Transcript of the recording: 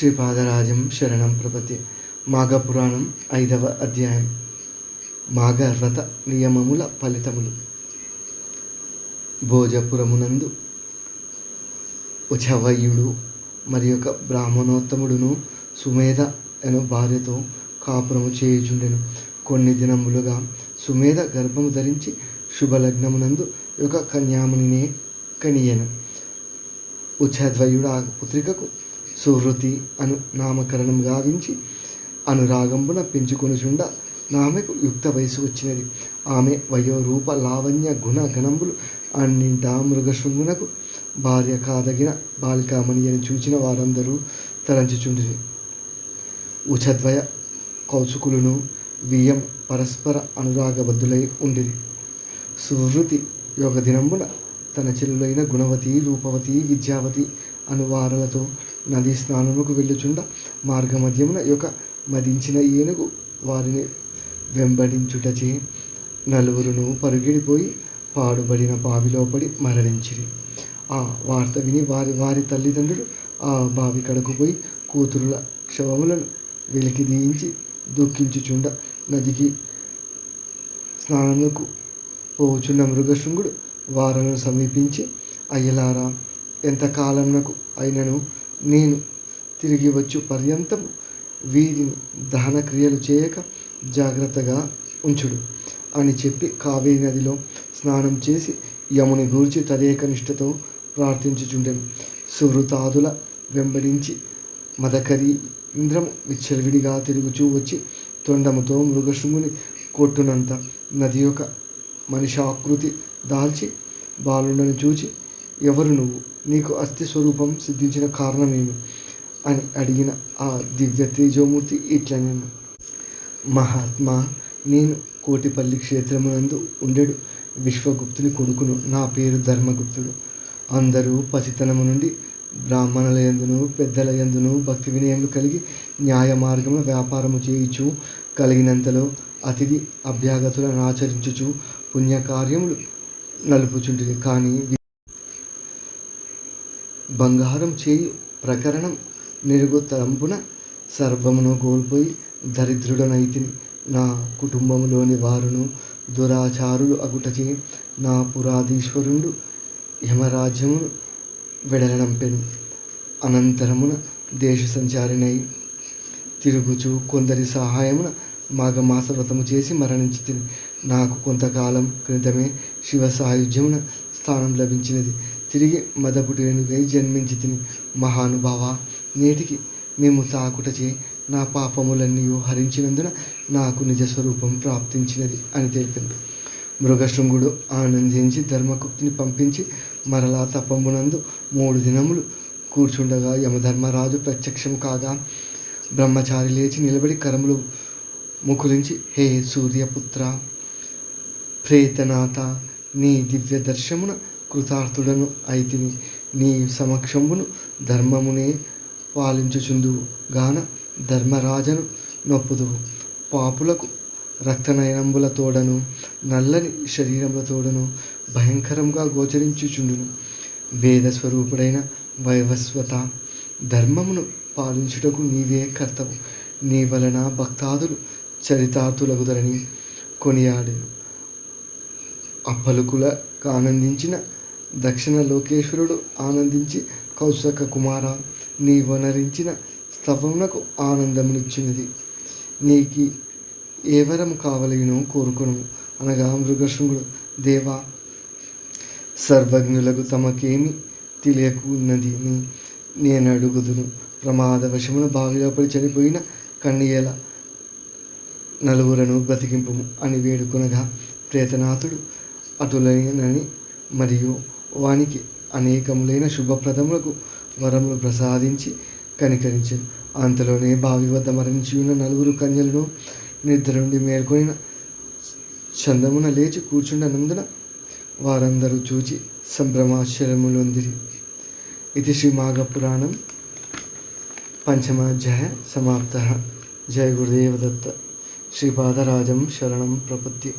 శ్రీపాదరాజం శరణం ప్రపత్తి. మాఘపురాణం 5వ అధ్యాయం. మాఘవ్రత నియమముల ఫలితములు. భోజపురమునందు ఉచవయుడు మరి ఒక బ్రాహ్మణోత్తముడును సుమేధ అను భార్యతో కాపురము చేయుచుండెను. కొన్ని దినములుగా సుమేధ గర్భము ధరించి శుభలగ్నమునందు ఒక కన్యామునినే కనియెను. ఉచద్వయుడు ఆ పుత్రికకు సువృతి అను నామకరణం గావించి అనురాగంబున పెంచుకొనుచుండ ఆమెకు యుక్త వయసు వచ్చినది. ఆమె వయోరూప లావణ్య గుణ గణంబులు అన్నింటా మృగశృంగునకు భార్య కాదగిన బాలికామణి అని చూచిన వారందరూ తలంచుచుండిరి. ఉచద్వయ కౌసుకులను వియ్యం పరస్పర అనురాగబద్ధులై ఉండిరి. సువృతి యోగ దినంబున తన చెల్లులైన గుణవతి, రూపవతి, విద్యావతి అను వారలతో నదీ స్నానముకు వెళ్ళుచుండ మార్గమధ్యమున యొక్క మదించిన ఏనుగు వారిని వెంబడించుటచే నలుగురును పరుగిడిపోయి పాడుబడిన బావిలో పడి మరణించిరి. ఆ వార్త విని వారి తల్లిదండ్రులు ఆ బావి కడకు పోయి కూతురుల శవములను వెలికి దీయించి దుఃఖించుచుండ నదికి స్నానముకు పోవుచున్న మృగశృంగుడు వారలను సమీపించి, అయ్యలారా, ఎంతకాలమునకు అయినను నేను తిరిగి వచ్చు పర్యంతము వీరిని దహన క్రియలు చేయక జాగ్రత్తగా ఉంచుడు అని చెప్పి కావేరి నదిలో స్నానం చేసి యముని గూర్చి తదేక నిష్ఠతో ప్రార్థించుచుండెను. సువృతాదుల వెంబడించి మదకరి ఇంద్రము విచ్చలవిడిగా తిరుగుచూ వచ్చి తొండముతో మృగశృంగుని కొట్టునంత నది యొక్క మనిషాకృతి దాల్చి బాలుడను చూచి, ఎవరు నువ్వు? నీకు అస్థి స్వరూపం సిద్ధించిన కారణమేమి అని అడిగిన ఆ దివ్య తేజోమూర్తి ఇట్లనెను. మహాత్మా, నేను కోటిపల్లి క్షేత్రమునందు ఉండెడు విశ్వగుప్తుని కొడుకును. నా పేరు ధర్మగుప్తుడు. అందరూ పసితనము నుండి బ్రాహ్మణుల యందును పెద్దల యందును భక్తి వినయములు కలిగి న్యాయ మార్గమున వ్యాపారము చేయుచు కలిగినంతలో అతిథి అభ్యాగతులను ఆచరించుచు పుణ్యకార్యములు నలుపుచుంటిరి. కానీ బంగారం చేయు ప్రకరణం నెరుగు తలంపున సర్వమును కోల్పోయి దరిద్రుడనైతిని. నా కుటుంబములోని వారును దురాచారులు అగుటచే నా పురాధీశ్వరుండు యమరాజ్యమును వెడలనంపెను. అనంతరమున దేశ సంచారినై తిరుగుచు కొందరి సహాయమున మాఘమాస వ్రతము చేసి మరణించి నాకు కొంతకాలం క్రితమే శివ సాయుధ్యమున స్థానం లభించినది. తిరిగి మదపుటేనుగై జన్మించి తిని. మహానుభావ, నేటికి మేము తాకుటచే నా పాపములన్నీ హరించినందున నాకు నిజస్వరూపం ప్రాప్తించినది అని తెలిపింది. మృగశృంగుడు ఆనందించి ధర్మగుప్తుని పంపించి మరలా తపంబునందు 3 దినములు కూర్చుండగా యమధర్మరాజు ప్రత్యక్షం కాగా బ్రహ్మచారి లేచి నిలబడి కరములు ముకులించి, హే సూర్యపుత్ర, ప్రేతనాథ, నీ దివ్య దర్శమున కృతార్థుడను అయితిని. నీ సమక్షంబును ధర్మమునే పాలించుచుందువు గాన ధర్మరాజను నొప్పుదువు. పాపులకు రక్తనయనంబుల తోడను నల్లని శరీరముల తోడను భయంకరంగా గోచరించుచుండును. వేదస్వరూపుడైన వైవస్వత, ధర్మమును పాలించుటకు నీవే కర్తవు. నీ వలన భక్తాదులు చరితార్థులగుదరని కొనియాడెను. అప్పలుకుల ఆనందించిన దక్షిణ లోకేశ్వరుడు ఆనందించి, కౌశక కుమార, నీ వనరించిన స్తవమునకు ఆనందమునిచ్చినది. నీకి ఏ వరం కావలగినో కోరుకొను అనగా మృగశృంగుడు, దేవా, సర్వజ్ఞులకు తమకేమి తెలియకున్నది నేను అడుగుదును. ప్రమాదవశమున బావిలో పడి చనిపోయిన కన్యల నలుగురను బ్రతికింపుము అని వేడుకొనగా ప్రేతనాథుడు అటులైనని మరియు వానికి అనేకములైన శుభప్రదములకు వరములు ప్రసాదించి కనికరించాను. అంతలోనే బావి వద్ద మరణించి ఉన్న 9 కన్యలను నిద్ర నుండి మేల్కొనిన చందమున లేచి కూర్చుండనందున వారందరూ చూచి సంభ్రమాశ్చర్యములొందిరి. ఇది శ్రీ మాఘపురాణం 5వ సమాప్త. జయ గురుదేవ దత్త. శ్రీపాదరాజం శరణం ప్రపద్యే.